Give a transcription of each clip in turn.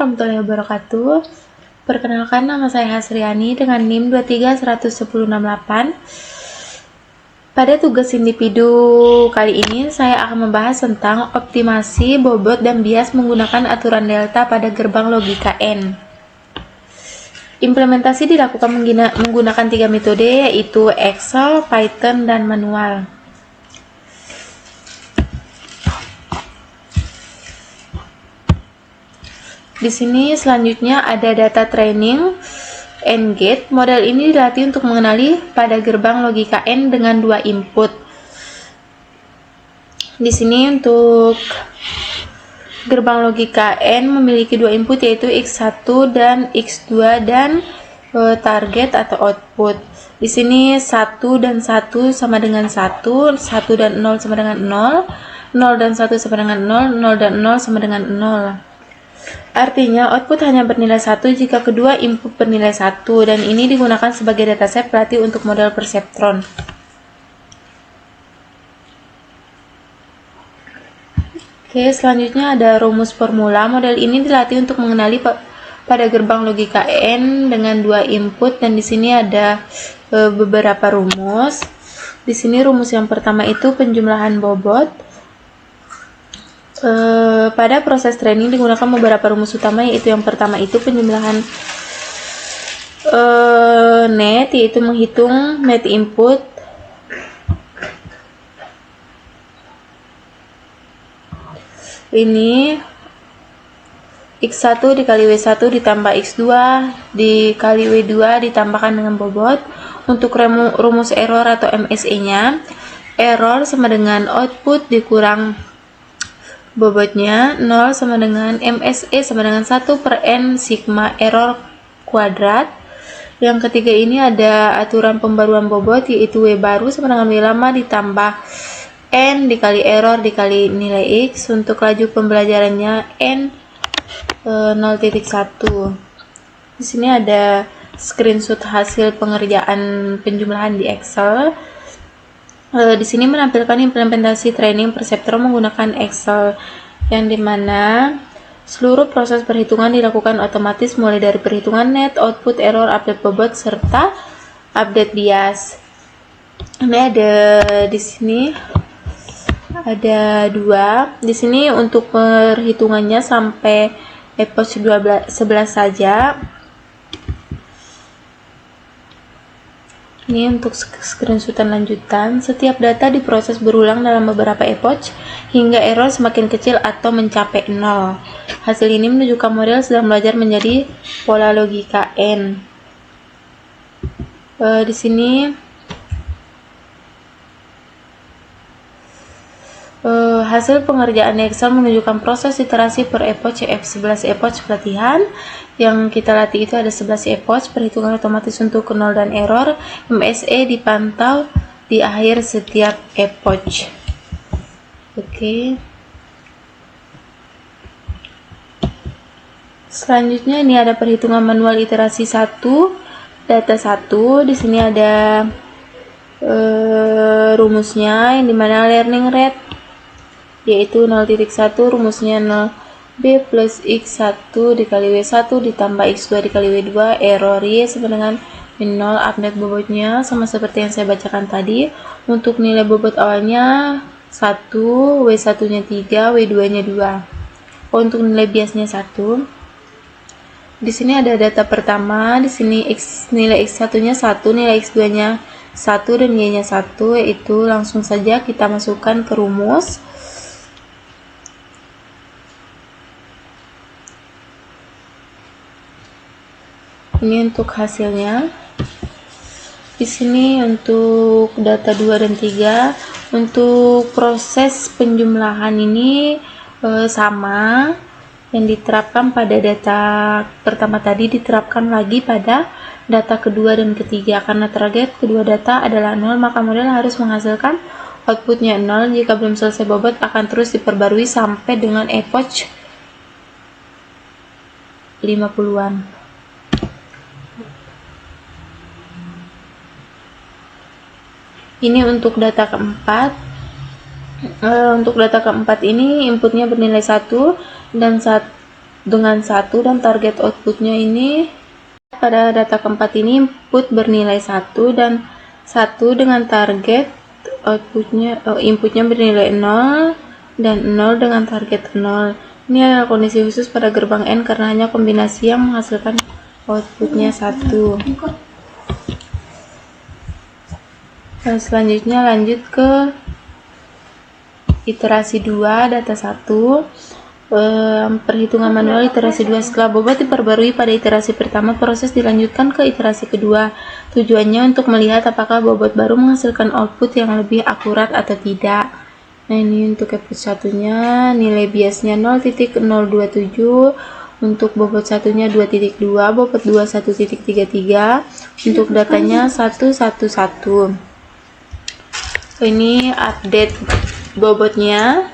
warahmatullahi wabarakatuh. Perkenalkan, nama saya Hasriani dengan NIM 2311068. Pada tugas individu kali ini, saya akan membahas tentang optimasi bobot dan bias menggunakan aturan delta pada gerbang logika N. Implementasi dilakukan menggunakan 3 metode, yaitu Excel, Python, dan manual. Di sini selanjutnya ada data training and gate. Model ini dilatih untuk mengenali pada gerbang logika N dengan 2 input. Di sini untuk gerbang logika N memiliki 2 input, yaitu X1 dan X2 dan target atau output. Di sini 1 dan 1 sama dengan 1, 1 dan 0 sama dengan 0, 0 dan 1 sama dengan 0, 0 dan 0 sama dengan 0. Artinya output hanya bernilai 1 jika kedua input bernilai 1, dan ini digunakan sebagai dataset pelatih untuk model perseptron. Oke, selanjutnya ada rumus formula. Model ini dilatih untuk mengenali pada gerbang logika N dengan 2 input, dan di sini ada beberapa rumus. Di sini rumus yang pertama itu penjumlahan bobot. Pada proses training digunakan beberapa rumus utama, yaitu yang pertama itu penjumlahan net, yaitu menghitung net input ini X1 dikali W1 ditambah X2 dikali W2 ditambahkan dengan bobot. Untuk rumus error atau MSE nya, error sama dengan output dikurang bobotnya, 0 sama dengan MSE sama dengan 1 per N sigma error kuadrat. Yang ketiga ini ada aturan pembaruan bobot, yaitu W baru sama dengan W lama ditambah N dikali error dikali nilai X. Untuk laju pembelajarannya N 0.1. Di sini ada screenshot hasil pengerjaan penjumlahan di Excel. Di sini menampilkan implementasi training perseptron menggunakan Excel, yang dimana seluruh proses perhitungan dilakukan otomatis mulai dari perhitungan net, output, error, update bobot, serta update bias. Ini ada di sini ada 2. Di sini untuk perhitungannya sampai epoch 11 saja. Ini untuk screenshotan lanjutan. Setiap data diproses berulang dalam beberapa epoch hingga error semakin kecil atau mencapai 0. Hasil ini menunjukkan model sedang belajar menjadi pola logika N. Di sini hasil pengerjaan Excel menunjukkan proses iterasi per epoch F11 epoch pelatihan. Yang kita latih itu ada 11 epoch, perhitungan otomatis untuk 0 dan error. MSE dipantau di akhir setiap epoch. Oke. Selanjutnya ini ada perhitungan manual iterasi 1, data 1. Di sini ada rumusnya, yang dimana learning rate yaitu 0.1, rumusnya 0b plus x1 dikali w1 ditambah x2 dikali w2, error y sama dengan 0, update bobotnya sama seperti yang saya bacakan tadi. Untuk nilai bobot awalnya 1, w1 nya 3, w2 nya 2. Untuk nilai biasnya 1. Di sini ada data pertama. Di sini nilai x1 nya 1, nilai x2 nya 1 dan y nya 1, yaitu langsung saja kita masukkan ke rumus. Ini untuk hasilnya. Di sini untuk data 2 dan 3, untuk proses penjumlahan ini sama yang diterapkan pada data pertama tadi diterapkan lagi pada data kedua dan ketiga. Karena target kedua data adalah 0, maka model harus menghasilkan outputnya 0. Jika belum selesai bobot akan terus diperbarui sampai dengan epoch 50-an. Ini untuk data keempat. Untuk data keempat ini inputnya bernilai 1 dan dengan 1 dan target outputnya ini pada data keempat ini input bernilai 1 dan 1 dengan target outputnya inputnya bernilai 0 dan 0 dengan target 0. Ini adalah kondisi khusus pada gerbang N karena hanya kombinasi yang menghasilkan outputnya 1. Dan selanjutnya lanjut ke iterasi 2 data 1. Perhitungan manual iterasi 2. Setelah bobot diperbarui pada iterasi pertama, proses dilanjutkan ke iterasi kedua. Tujuannya untuk melihat apakah bobot baru menghasilkan output yang lebih akurat atau tidak. Nah, ini untuk output satunya nilai biasnya 0.027, untuk bobot satunya 2.2, bobot 2 1.33, untuk datanya 111. Ini update bobotnya.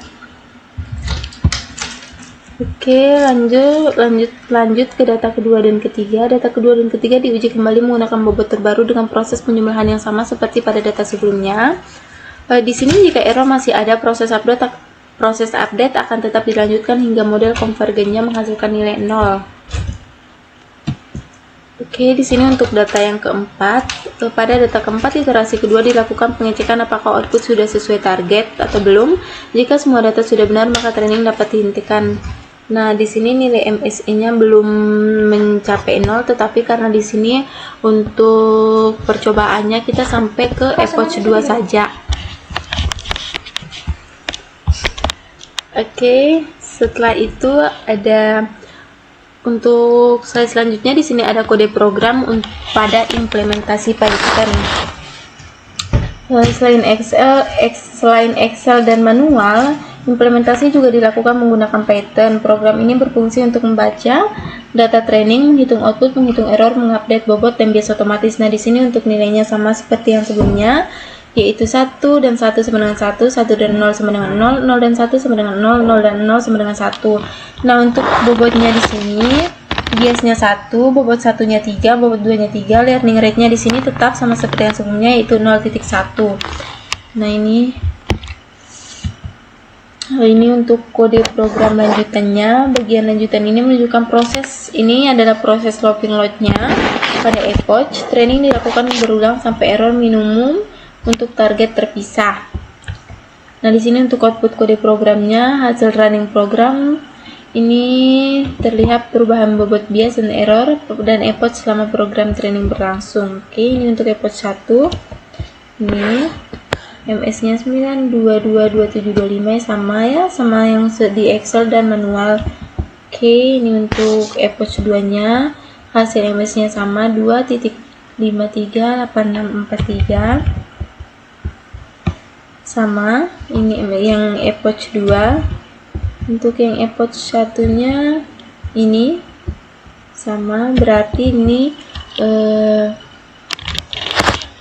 Oke, lanjut ke data kedua dan ketiga. Data kedua dan ketiga diuji kembali menggunakan bobot terbaru dengan proses penjumlahan yang sama seperti pada data sebelumnya. Di sini jika error masih ada, proses update akan tetap dilanjutkan hingga model konvergennya menghasilkan nilai 0. Oke, di sini untuk data yang keempat. Pada data keempat iterasi kedua dilakukan pengecekan apakah output sudah sesuai target atau belum. Jika semua data sudah benar, maka training dapat dihentikan. Nah, di sini nilai MSE-nya belum mencapai 0, tetapi karena di sini untuk percobaannya kita sampai ke epoch 2 saja. Oke, setelah itu ada untuk slide selanjutnya. Di sini ada kode program pada implementasi Python. Selain Excel dan manual, implementasi juga dilakukan menggunakan Python. Program ini berfungsi untuk membaca data training, menghitung output, menghitung error, mengupdate bobot, dan bias otomatis. Nah, di sini untuk nilainya sama seperti yang sebelumnya, yaitu 1 dan 1 sama dengan 1, 1 dan 0 sama dengan 0, 0 dan 1 sama dengan 0, 0 dan 0 sama dengan 1. Nah, untuk bobotnya di sini biasnya 1, bobot satunya 3, bobot 2-nya 3, learning rate-nya di sini tetap sama seperti yang sebelumnya, yaitu 0.1. Nah, ini untuk kode program lanjutannya. Bagian lanjutan ini menunjukkan proses ini adalah proses looping load-nya. Pada epoch, training dilakukan berulang sampai error minimum untuk target terpisah. Nah, di sini untuk output kode programnya, hasil running program ini terlihat perubahan bobot bias dan error dan epoch selama program training berlangsung. Oke, ini untuk epoch 1. Ini MS-nya 922725 sama yang di Excel dan manual. Oke, ini untuk epoch 2-nya hasil MS-nya sama 2.538643. Sama ini yang epoch 2. Untuk yang epoch satunya ini sama, berarti ini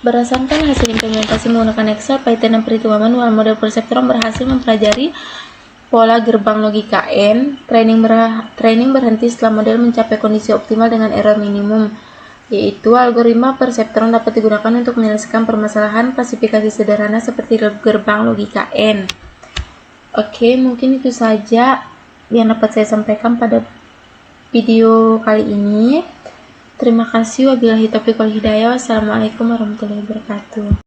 berdasarkan hasil implementasi menggunakan Excel, Python, dan perhitungan manual, model perseptron berhasil mempelajari pola gerbang logika N. Training berhenti setelah model mencapai kondisi optimal dengan error minimum, yaitu algoritma perseptron dapat digunakan untuk menyelesaikan permasalahan klasifikasi sederhana seperti gerbang logika N. Oke, mungkin itu saja yang dapat saya sampaikan pada video kali ini. Terima kasih. Wabillahi taufiq wal hidayah. Wassalamualaikum warahmatullahi wabarakatuh.